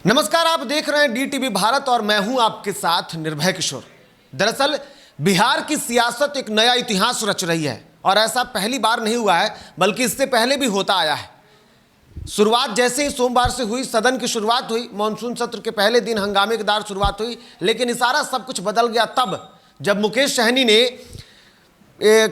नमस्कार, आप देख रहे हैं DTV भारत और मैं हूं आपके साथ निर्भय किशोर। दरअसल बिहार की सियासत एक नया इतिहास रच रही है और ऐसा पहली बार नहीं हुआ है, बल्कि इससे पहले भी होता आया है। शुरुआत जैसे ही सोमवार से हुई, सदन की शुरुआत हुई, मानसून सत्र के पहले दिन हंगामेदार शुरुआत हुई, लेकिन ये सारा सब कुछ बदल गया तब जब मुकेश सहनी ने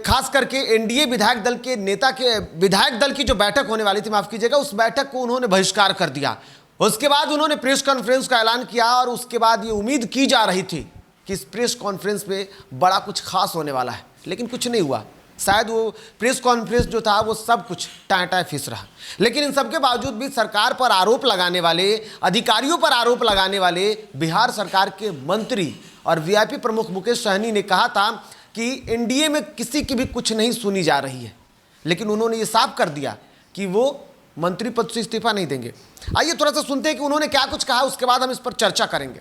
खास करके एनडीए विधायक दल के नेता के विधायक दल की जो बैठक होने वाली थी, माफ कीजिएगा, उस बैठक को उन्होंने बहिष्कार कर दिया। उसके बाद उन्होंने प्रेस कॉन्फ्रेंस का ऐलान किया और उसके बाद ये उम्मीद की जा रही थी कि इस प्रेस कॉन्फ्रेंस में बड़ा कुछ खास होने वाला है, लेकिन कुछ नहीं हुआ। शायद वो प्रेस कॉन्फ्रेंस जो था वो सब कुछ टाँ फीस रहा। लेकिन इन सबके बावजूद भी सरकार पर आरोप लगाने वाले, अधिकारियों पर आरोप लगाने वाले बिहार सरकार के मंत्री और वीआईपी प्रमुख मुकेश सहनी ने कहा था कि एनडीए में किसी की भी कुछ नहीं सुनी जा रही है, लेकिन उन्होंने ये साफ कर दिया कि वो मंत्री पद से इस्तीफा नहीं देंगे। आइए थोड़ा सा सुनते हैं कि उन्होंने क्या कुछ कहा, उसके बाद हम इस पर चर्चा करेंगे।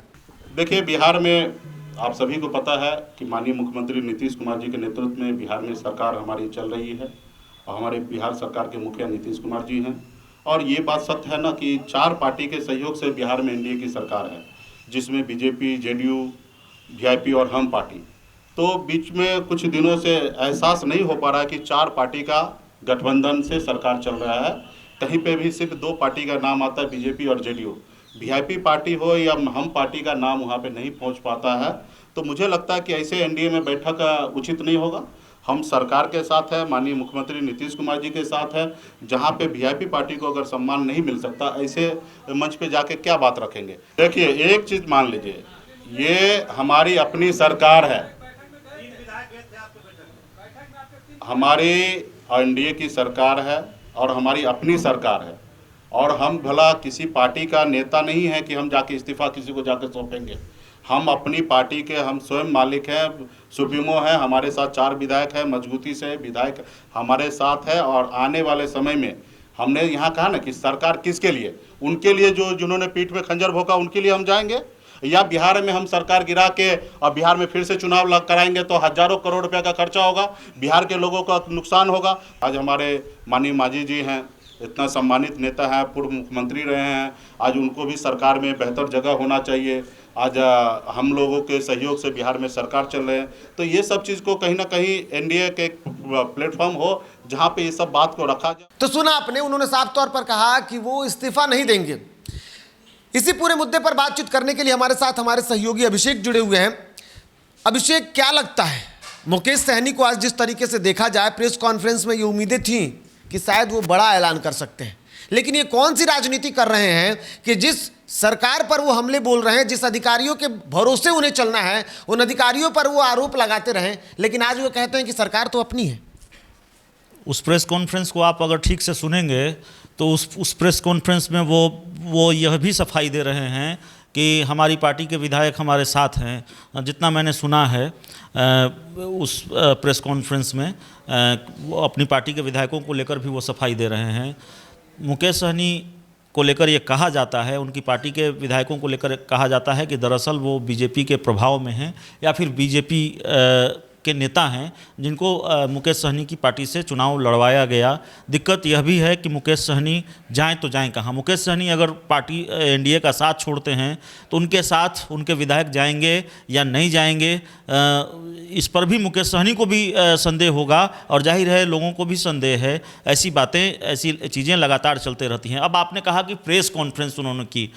देखिए, बिहार में आप सभी को पता है कि माननीय मुख्यमंत्री नीतीश कुमार जी के नेतृत्व में बिहार में सरकार हमारी चल रही है और हमारे बिहार सरकार के मुखिया नीतीश कुमार जी हैं। और ये बात सत्य है ना कि 4 पार्टी के सहयोग से बिहार में एनडीए की सरकार है, जिसमें बीजेपी, जेडीयू, वीआईपी और हम पार्टी। तो बीच में कुछ दिनों से एहसास नहीं हो पा रहा है कि 4 पार्टी का गठबंधन से सरकार चल रहा है। कहीं पे भी सिर्फ 2 पार्टी का नाम आता है, बीजेपी और जेडीयू। वीआईपी पार्टी हो या हम पार्टी का नाम वहाँ पे नहीं पहुँच पाता है। तो मुझे लगता है कि ऐसे एनडीए में बैठक उचित नहीं होगा। हम सरकार के साथ है, माननीय मुख्यमंत्री नीतीश कुमार जी के साथ है। जहाँ पे वीआईपी पार्टी को अगर सम्मान नहीं मिल सकता, ऐसे मंच पे जाके क्या बात रखेंगे। देखिए, एक चीज़ मान लीजिए, ये हमारी अपनी सरकार है, हमारी एनडीए की सरकार है और हमारी अपनी सरकार है। और हम भला किसी पार्टी का नेता नहीं है कि हम जाके इस्तीफा किसी को जाके सौंपेंगे। हम अपनी पार्टी के हम स्वयं मालिक हैं, सुप्रीमो हैं। हमारे साथ 4 विधायक हैं, मजबूती से विधायक हमारे साथ है। और आने वाले समय में हमने यहाँ कहा ना कि सरकार किसके लिए, उनके लिए जो जिन्होंने पीठ में खंजर भोंका उनके लिए हम जाएंगे। या बिहार में हम सरकार गिरा के और बिहार में फिर से चुनाव कराएंगे तो हजारों करोड़ रुपए का खर्चा होगा, बिहार के लोगों का नुकसान होगा। आज हमारे माननीय मांझी जी हैं, इतना सम्मानित नेता हैं, पूर्व मुख्यमंत्री रहे हैं। आज उनको भी सरकार में बेहतर जगह होना चाहिए। आज हम लोगों के सहयोग से बिहार में सरकार चल रहे हैं। तो ये सब चीज़ को कहीं ना कहीं एनडीए के प्लेटफॉर्म हो जहाँ पे ये सब बात को रखा जाए। तो सुना आपने, उन्होंने साफ तौर पर कहा कि वो इस्तीफा नहीं देंगे। इसी पूरे मुद्दे पर बातचीत करने के लिए हमारे साथ हमारे सहयोगी अभिषेक जुड़े हुए हैं। अभिषेक, क्या लगता है, मुकेश सहनी को आज जिस तरीके से देखा जाए, प्रेस कॉन्फ्रेंस में ये उम्मीदें थी कि शायद वो बड़ा ऐलान कर सकते हैं, लेकिन ये कौन सी राजनीति कर रहे हैं कि जिस सरकार पर वो हमले बोल रहे हैं, जिस अधिकारियों के भरोसे उन्हें चलना है, उन अधिकारियों पर वो आरोप लगाते रहें, लेकिन आज वो कहते हैं कि सरकार तो अपनी है। उस प्रेस कॉन्फ्रेंस को आप अगर ठीक से सुनेंगे तो उस प्रेस कॉन्फ्रेंस में वो यह भी सफाई दे रहे हैं कि हमारी पार्टी के विधायक हमारे साथ हैं। जितना मैंने सुना है उस प्रेस कॉन्फ्रेंस में वो अपनी पार्टी के विधायकों को लेकर भी वो सफाई दे रहे हैं। मुकेश सहनी को लेकर ये कहा जाता है, उनकी पार्टी के विधायकों को लेकर कहा जाता है कि दरअसल वो बीजेपी के प्रभाव में हैं या फिर बीजेपी के नेता हैं जिनको मुकेश सहनी की पार्टी से चुनाव लड़वाया गया। दिक्कत यह भी है कि मुकेश सहनी जाएं तो जाएं कहाँ। मुकेश सहनी अगर पार्टी एनडीए का साथ छोड़ते हैं तो उनके साथ उनके विधायक जाएंगे या नहीं जाएंगे, इस पर भी मुकेश सहनी को भी संदेह होगा और जाहिर है लोगों को भी संदेह है। ऐसी बातें, ऐसी चीज़ें लगातार चलते रहती हैं। अब आपने कहा कि प्रेस कॉन्फ्रेंस उन्होंने की,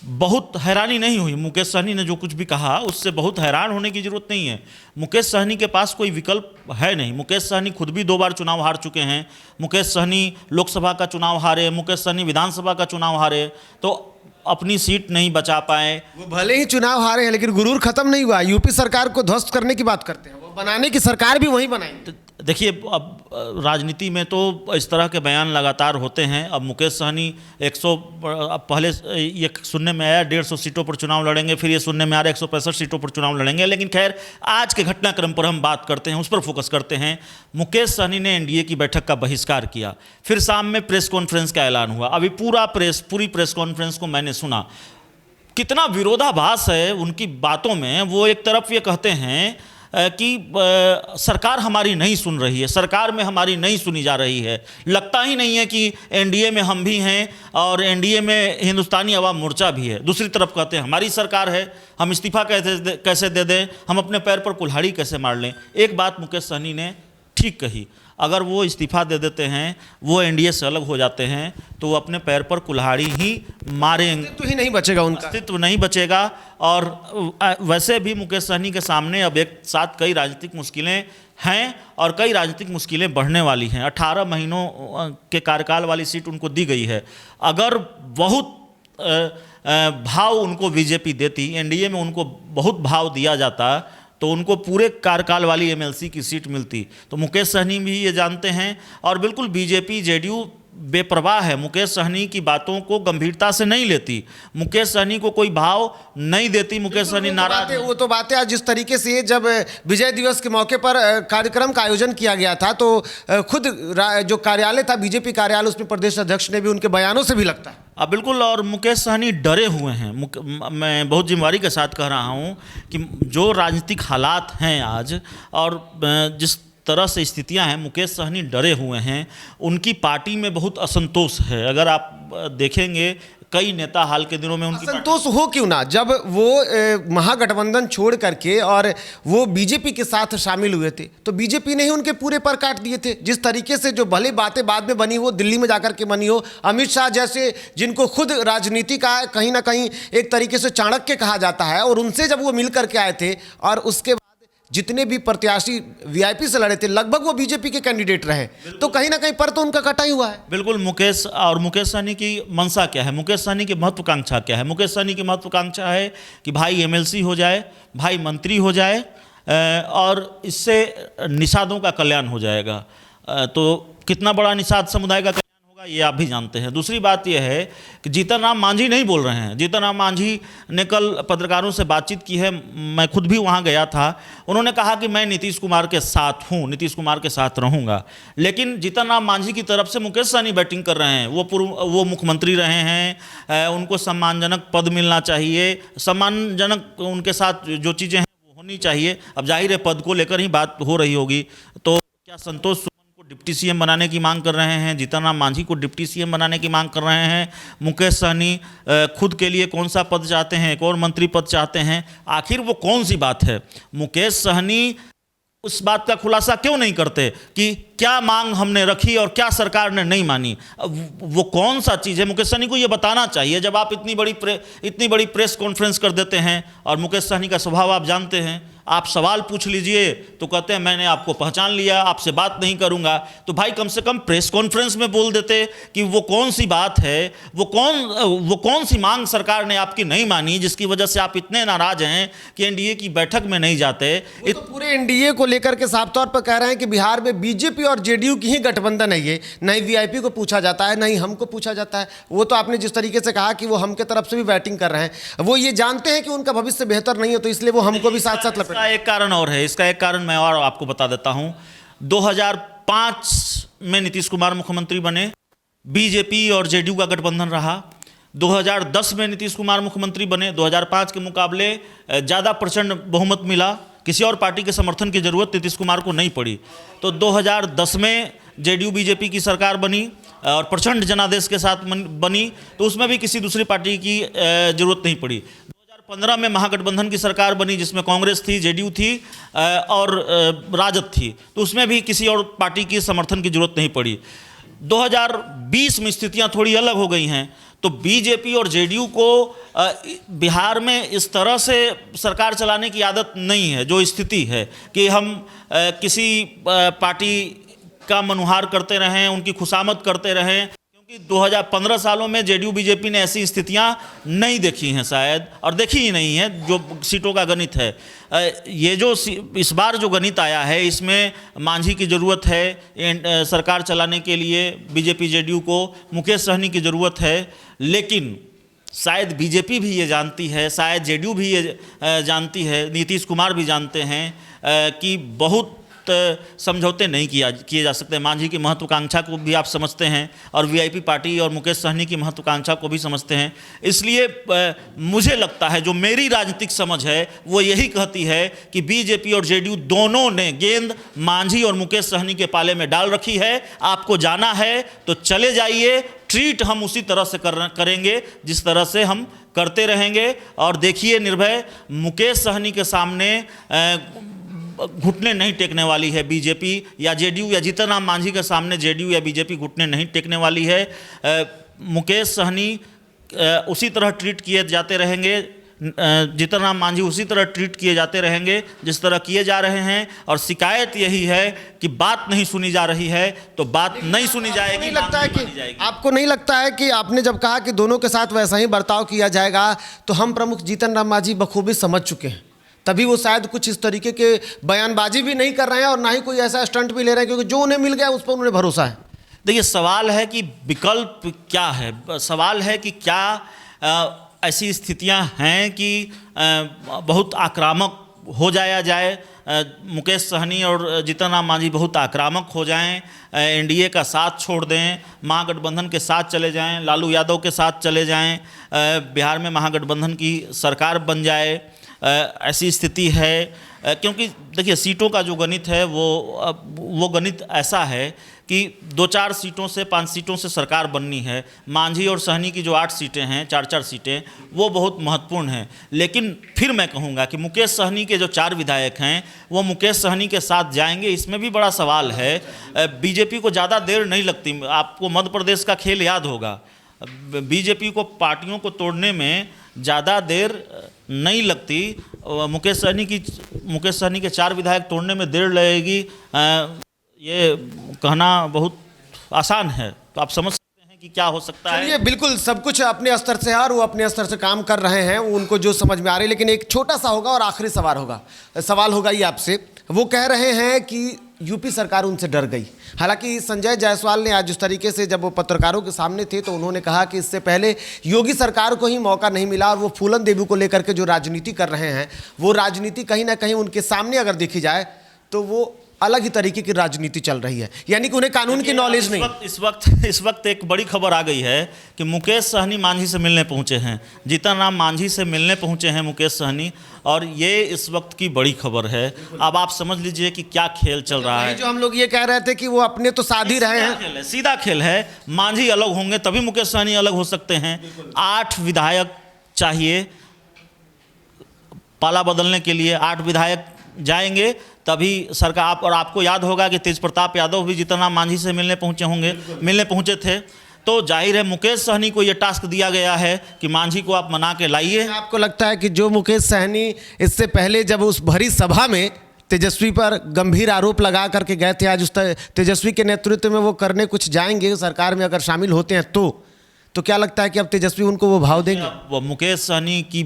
बहुत हैरानी नहीं हुई। मुकेश सहनी ने जो कुछ भी कहा उससे बहुत हैरान होने की ज़रूरत नहीं है। मुकेश सहनी के पास कोई विकल्प है नहीं। मुकेश सहनी खुद भी 2 बार चुनाव हार चुके हैं। मुकेश सहनी लोकसभा का चुनाव हारे, मुकेश सहनी विधानसभा का चुनाव हारे, तो अपनी सीट नहीं बचा पाए। वो भले ही चुनाव हारे हैं, लेकिन गुरूर खत्म नहीं हुआ। यूपी सरकार को ध्वस्त करने की बात करते हैं, वो बनाने की सरकार भी वही बनाई। देखिए, अब राजनीति में तो इस तरह के बयान लगातार होते हैं। अब मुकेश सहनी 100, अब पहले ये सुनने में आया 150 सीटों पर चुनाव लड़ेंगे, फिर ये सुनने में आ रहा है 165 सीटों पर चुनाव लड़ेंगे। लेकिन खैर, आज के घटनाक्रम पर हम बात करते हैं, उस पर फोकस करते हैं। मुकेश सहनी ने एनडीए की बैठक का बहिष्कार किया, फिर शाम में प्रेस कॉन्फ्रेंस का ऐलान हुआ। अभी पूरी प्रेस कॉन्फ्रेंस को मैंने सुना, कितना विरोधाभास है उनकी बातों में। वो एक तरफ ये कहते हैं कि सरकार हमारी नहीं सुन रही है, सरकार में हमारी नहीं सुनी जा रही है। लगता ही नहीं है कि एनडीए में हम भी हैं और एनडीए में हिंदुस्तानी अवाम मोर्चा भी है। दूसरी तरफ कहते हैं हमारी सरकार है, हम इस्तीफा कैसे दे दें, हम अपने पैर पर कुल्हाड़ी कैसे मार लें। एक बात मुकेश सहनी ने ठीक कही, अगर वो इस्तीफा दे देते हैं, वो एनडीए से अलग हो जाते हैं, तो वो अपने पैर पर कुल्हाड़ी ही मारेंगे, तो ही नहीं बचेगा उनका अस्तित्व नहीं बचेगा। और वैसे भी मुकेश सहनी के सामने अब एक साथ कई राजनीतिक मुश्किलें हैं और कई राजनीतिक मुश्किलें बढ़ने वाली हैं। 18 महीनों के कार्यकाल वाली सीट उनको दी गई है। अगर बहुत भाव उनको बीजेपी देती, एनडीए में उनको बहुत भाव दिया जाता, तो उनको पूरे कार्यकाल वाली एमएलसी की सीट मिलती। तो मुकेश सहनी भी ये जानते हैं और बिल्कुल बीजेपी जेडीयू बेपरवाह है, मुकेश सहनी की बातों को गंभीरता से नहीं लेती, मुकेश सहनी को कोई भाव नहीं देती। मुकेश सहनी नाराज, वो तो बातें आज जिस तरीके से जब विजय दिवस के मौके पर कार्यक्रम का आयोजन किया गया था, तो खुद जो कार्यालय था बीजेपी कार्यालय, उसमें प्रदेश अध्यक्ष ने भी उनके बयानों से भी लगता है बिल्कुल। और मुकेश सहनी डरे हुए हैं। मैं बहुत जिम्मेदारी के साथ कह रहा हूँ कि जो राजनीतिक हालात हैं आज और जिस तरह से स्थितियां हैं, मुकेश सहनी डरे हुए हैं। उनकी पार्टी में बहुत असंतोष है। अगर आप देखेंगे कई नेता हाल के दिनों में उनकी असंतोष हो क्यों ना, जब वो महागठबंधन छोड़ करके और वो बीजेपी के साथ शामिल हुए थे, तो बीजेपी ने ही उनके पूरे पर काट दिए थे। जिस तरीके से जो भले बातें बाद में बनी हो, दिल्ली में जाकर के बनी हो, अमित शाह जैसे जिनको खुद राजनीति का कहीं ना कहीं एक तरीके से चाणक्य कहा जाता है, और उनसे जब वो मिल करके आए थे और उसके जितने भी प्रत्याशी वीआईपी से लड़े थे लगभग वो बीजेपी के कैंडिडेट रहे, तो कहीं ना कहीं पर तो उनका कटा ही हुआ है। बिल्कुल। मुकेश सहनी की मंशा क्या है, मुकेश सहनी की महत्वाकांक्षा क्या है? मुकेश सहनी की महत्वाकांक्षा है कि भाई एमएलसी हो जाए, भाई मंत्री हो जाए और इससे निषादों का कल्याण हो जाएगा। तो कितना बड़ा निषाद समुदाय का ये आप भी जानते हैं। दूसरी बात यह है कि जीतन राम मांझी नहीं बोल रहे हैं। जीतन राम मांझी ने कल पत्रकारों से बातचीत की है, मैं खुद भी वहाँ गया था। उन्होंने कहा कि मैं नीतीश कुमार के साथ हूँ, नीतीश कुमार के साथ रहूँगा। लेकिन जीतन राम मांझी की तरफ से मुकेश सहनी बैटिंग कर रहे हैं। वो मुख्यमंत्री रहे हैं, उनको सम्मानजनक पद मिलना चाहिए, सम्मानजनक उनके साथ जो चीज़ें हैं वो होनी चाहिए। अब जाहिर है पद को लेकर ही बात हो रही होगी। तो क्या संतोष डिप्टी सीएम बनाने की मांग कर रहे हैं, जीतन राम मांझी को डिप्टी सीएम बनाने की मांग कर रहे हैं, मुकेश सहनी खुद के लिए कौन सा पद चाहते हैं, एक और मंत्री पद चाहते हैं। आखिर वो कौन सी बात है? मुकेश सहनी उस बात का खुलासा क्यों नहीं करते कि क्या मांग हमने रखी और क्या सरकार ने नहीं मानी? वो कौन सा चीज़ है? मुकेश सहनी को ये बताना चाहिए। जब आप इतनी बड़ी प्रेस कॉन्फ्रेंस कर देते हैं, और मुकेश सहनी का स्वभाव आप जानते हैं, आप सवाल पूछ लीजिए तो कहते हैं मैंने आपको पहचान लिया, आपसे बात नहीं करूंगा। तो भाई कम से कम प्रेस कॉन्फ्रेंस में बोल देते कि वो कौन सी बात है, वो कौन सी मांग सरकार ने आपकी नहीं मानी जिसकी वजह से आप इतने नाराज हैं कि एनडीए की बैठक में नहीं जाते। तो पूरे एनडीए को लेकर के साफ तौर पर कह रहे हैं कि बिहार में बीजेपी और जेडीयू की ही गठबंधन है। ये नहीं वीआईपी को पूछा जाता है, नहीं हमको पूछा जाता है। वो तो आपने जिस तरीके से कहा कि वो हम के तरफ से भी बैटिंग कर रहे हैं, वो ये जानते हैं कि उनका भविष्य बेहतर नहीं है, तो इसलिए वो हमको भी साथ साथ लपेट। इसका एक कारण और है, इसका एक कारण मैं और आपको बता देता हूं। 2005 में नीतीश कुमार मुख्यमंत्री बने, बीजेपी और जेडीयू का गठबंधन रहा। 2010 में नीतीश कुमार मुख्यमंत्री बने, 2005 के मुकाबले ज़्यादा प्रचंड बहुमत मिला, किसी और पार्टी के समर्थन की जरूरत नीतीश कुमार को नहीं पड़ी। तो 2010 में जेडीयू बीजेपी की सरकार बनी और प्रचंड जनादेश के साथ बनी, तो उसमें भी किसी दूसरी पार्टी की जरूरत नहीं पड़ी। 2015 में महागठबंधन की सरकार बनी जिसमें कांग्रेस थी, जेडीयू थी और राजद थी, तो उसमें भी किसी और पार्टी की समर्थन की जरूरत नहीं पड़ी। 2020 में स्थितियां थोड़ी अलग हो गई हैं, तो बीजेपी और जेडीयू को बिहार में इस तरह से सरकार चलाने की आदत नहीं है। जो स्थिति है कि हम किसी पार्टी का मनुहार करते रहें, उनकी खुशामद करते रहें, क्योंकि 2015 सालों में जेडीयू बीजेपी ने ऐसी स्थितियां नहीं देखी हैं शायद, और देखी ही नहीं है। जो सीटों का गणित है, ये जो इस बार जो गणित आया है, इसमें मांझी की ज़रूरत है सरकार चलाने के लिए, बीजेपी जेडीयू को मुकेश सहनी की ज़रूरत है। लेकिन शायद बीजेपी भी ये जानती है, शायद जेडीयू भी ये जानती है, नीतीश कुमार भी जानते हैं कि बहुत समझौते नहीं किए जा सकते। मांझी की महत्वाकांक्षा को भी आप समझते हैं और वीआईपी पार्टी और मुकेश सहनी की महत्वाकांक्षा को भी समझते हैं। इसलिए मुझे लगता है, जो मेरी राजनीतिक समझ है वो यही कहती है कि बीजेपी और जेडीयू दोनों ने गेंद मांझी और मुकेश सहनी के पाले में डाल रखी है। आपको जाना है तो चले जाइए, ट्रीट हम उसी तरह से करेंगे जिस तरह से हम करते रहेंगे। और देखिए निर्भय, मुकेश सहनी के सामने घुटने नहीं टेकने वाली है बीजेपी या जेडीयू, या जीतन राम मांझी के सामने जेडीयू या बीजेपी घुटने नहीं टेकने वाली है। मुकेश सहनी उसी तरह ट्रीट किए जाते रहेंगे, जीतन राम मांझी उसी तरह ट्रीट किए जाते रहेंगे जिस तरह किए जा रहे हैं। और शिकायत यही है कि बात नहीं सुनी जा रही है, तो बात नहीं सुनी जाएगी। नहीं लगता है कि आपको नहीं लगता है कि आपने जब कहा कि दोनों के साथ वैसा ही बर्ताव किया जाएगा, तो हम प्रमुख जीतन राम मांझी बखूबी समझ चुके हैं, तभी वो शायद कुछ इस तरीके के बयानबाजी भी नहीं कर रहे हैं और ना ही कोई ऐसा स्टंट भी ले रहे हैं, क्योंकि जो उन्हें मिल गया उस पर उन्हें भरोसा है। देखिए, सवाल है कि विकल्प क्या है। सवाल है कि क्या ऐसी स्थितियां हैं कि बहुत आक्रामक हो जाए, मुकेश सहनी और जीतन राम मांझी बहुत आक्रामक हो जाएं, एनडीए का साथ छोड़ दें, महागठबंधन के साथ चले जाएं, लालू यादव के साथ चले जाएं, बिहार में महागठबंधन की सरकार बन जाए, ऐसी स्थिति है। क्योंकि देखिए, सीटों का जो गणित है वो गणित ऐसा है कि 2-4 सीटों से 5 सीटों से सरकार बननी है। मांझी और सहनी की जो 8 सीटें हैं, 4-4 सीटें, वो बहुत महत्वपूर्ण हैं। लेकिन फिर मैं कहूँगा कि मुकेश सहनी के जो 4 विधायक हैं वो मुकेश सहनी के साथ जाएंगे, इसमें भी बड़ा सवाल है। बीजेपी को ज़्यादा देर नहीं लगती। आपको मध्य प्रदेश का खेल याद होगा, बीजेपी को पार्टियों को तोड़ने में ज़्यादा देर नहीं लगती। मुकेश सहनी के 4 विधायक तोड़ने में देर लगेगी, ये कहना बहुत आसान है। तो आप समझ सकते हैं कि क्या हो सकता है। ये बिल्कुल सब कुछ अपने स्तर से है और वो अपने स्तर से काम कर रहे हैं, उनको जो समझ में आ रही है। लेकिन एक छोटा सा होगा और आखिरी सवाल होगा ये आपसे। वो कह रहे हैं कि यूपी सरकार उनसे डर गई। हालांकि संजय जायसवाल ने आज जिस तरीके से जब वो पत्रकारों के सामने थे तो उन्होंने कहा कि इससे पहले योगी सरकार को ही मौका नहीं मिला और वो फूलन देवी को लेकर के जो राजनीति कर रहे हैं, वो राजनीति कहीं ना कहीं उनके सामने अगर देखी जाए तो वो अलग ही तरीके की राजनीति चल रही है, यानी कि उन्हें कानून की नॉलेज नहीं। इस वक्त एक बड़ी खबर आ गई है कि मुकेश सहनी मांझी से मिलने पहुंचे हैं, जीतन राम मांझी से मिलने पहुंचे हैं मुकेश सहनी, और ये इस वक्त की बड़ी खबर है। अब आप समझ लीजिए कि क्या खेल चल रहा है। जो हम लोग ये कह रहे थे कि वो अपने तो साथ ही रहे हैं, सीधा खेल है। मांझी अलग होंगे तभी मुकेश सहनी अलग हो सकते हैं। 8 विधायक चाहिए पाला बदलने के लिए, 8 विधायक जाएंगे तभी सरकार। और आपको याद होगा कि तेज प्रताप यादव भी जीतन राम मांझी से मिलने पहुंचे थे। तो जाहिर है मुकेश सहनी को यह टास्क दिया गया है कि मांझी को आप मना के लाइए। आपको लगता है कि जो मुकेश सहनी इससे पहले जब उस भरी सभा में तेजस्वी पर गंभीर आरोप लगा करके गए थे, आज उस तेजस्वी के नेतृत्व में वो करने कुछ जाएंगे सरकार में अगर शामिल होते हैं तो क्या लगता है कि अब तेजस्वी उनको वो भाव देंगे? वो मुकेश सहनी की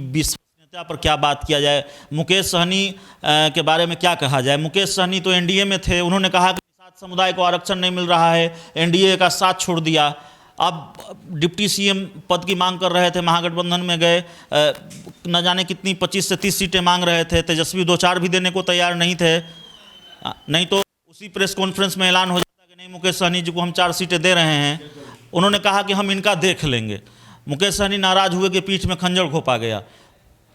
पर क्या बात किया जाए, मुकेश सहनी के बारे में क्या कहा जाए। मुकेश सहनी तो एनडीए में थे, उन्होंने कहा कि निषाद समुदाय को आरक्षण नहीं मिल रहा है, एनडीए का साथ छोड़ दिया। अब डिप्टी सीएम पद की मांग कर रहे थे, महागठबंधन में गए, न जाने कितनी 25 से 30 सीटें मांग रहे थे। तेजस्वी 2-4 भी देने को तैयार नहीं थे, नहीं तो उसी प्रेस कॉन्फ्रेंस में ऐलान हो जाता कि नहीं, मुकेश सहनी जी को हम 4 सीटें दे रहे हैं। उन्होंने कहा कि हम इनका देख लेंगे। मुकेश सहनी नाराज हुए कि पीठ में खंजर घोंपा गया,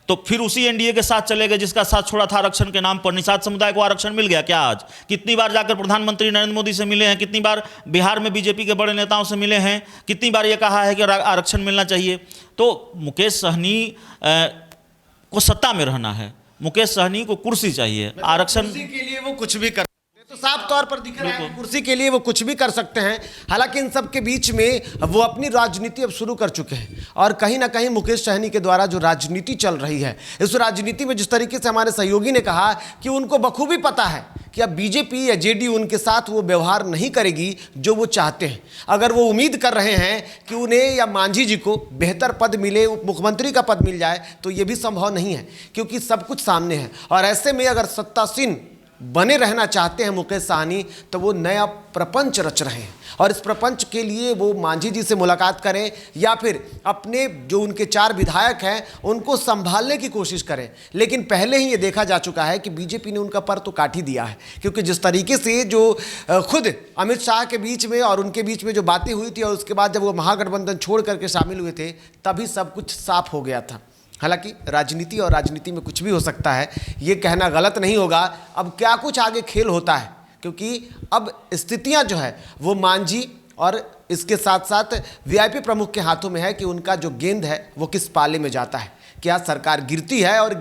तो फिर उसी एनडीए के साथ चले गए जिसका साथ छोड़ा था आरक्षण के नाम पर। निषाद समुदाय को आरक्षण मिल गया क्या? आज कितनी बार जाकर प्रधानमंत्री नरेंद्र मोदी से मिले हैं, कितनी बार बिहार में बीजेपी के बड़े नेताओं से मिले हैं, कितनी बार ये कहा है कि आरक्षण मिलना चाहिए। तो मुकेश सहनी को सत्ता में रहना है, मुकेश सहनी को कुर्सी चाहिए, आरक्षण के लिए वो कुछ भी कर, तो साफ तौर पर दिख रहा है कुर्सी के लिए वो कुछ भी कर सकते हैं। हालांकि इन सब के बीच में वो अपनी राजनीति अब शुरू कर चुके हैं और कहीं ना कहीं मुकेश सहनी के द्वारा जो राजनीति चल रही है, इस राजनीति में जिस तरीके से हमारे सहयोगी ने कहा कि उनको बखूबी पता है कि अब बीजेपी या जेडीयू उनके साथ वो व्यवहार नहीं करेगी जो वो चाहते हैं। अगर वो उम्मीद कर रहे हैं कि उन्हें या मांझी जी को बेहतर पद मिले, उप मुख्यमंत्री का पद मिल जाए, तो ये भी संभव नहीं है क्योंकि सब कुछ सामने है। और ऐसे में अगर सत्तासीन बने रहना चाहते हैं मुकेश साहनी, तो वो नया प्रपंच रच रहे हैं और इस प्रपंच के लिए वो मांझी जी से मुलाकात करें या फिर अपने जो उनके 4 विधायक हैं उनको संभालने की कोशिश करें। लेकिन पहले ही ये देखा जा चुका है कि बीजेपी ने उनका पर तो काट ही दिया है, क्योंकि जिस तरीके से जो खुद अमित शाह के बीच में और उनके बीच में जो बातें हुई थी और उसके बाद जब वो महागठबंधन छोड़ करके शामिल हुए थे तभी सब कुछ साफ हो गया था। हालांकि राजनीति और राजनीति में कुछ भी हो सकता है, ये कहना गलत नहीं होगा। अब क्या कुछ आगे खेल होता है, क्योंकि अब स्थितियां जो है वो मांझी और इसके साथ साथ वीआईपी प्रमुख के हाथों में है कि उनका जो गेंद है वो किस पाले में जाता है। क्या सरकार गिरती है, और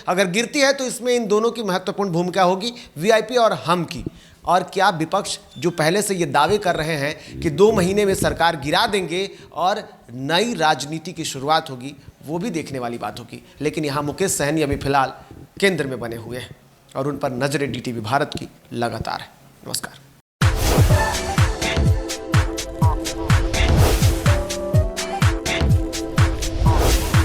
अगर गिरती है तो इसमें इन दोनों की महत्वपूर्ण भूमिका होगी, वीआईपी और हम की। और क्या विपक्ष जो पहले से ये दावे कर रहे हैं कि 2 महीने में सरकार गिरा देंगे और नई राजनीति की शुरुआत होगी, वो भी देखने वाली बात होगी। लेकिन यहाँ मुकेश सहनी अभी फिलहाल केंद्र में बने हुए हैं और उन पर नजरें डीटीवी भारत की लगातार है। नमस्कार।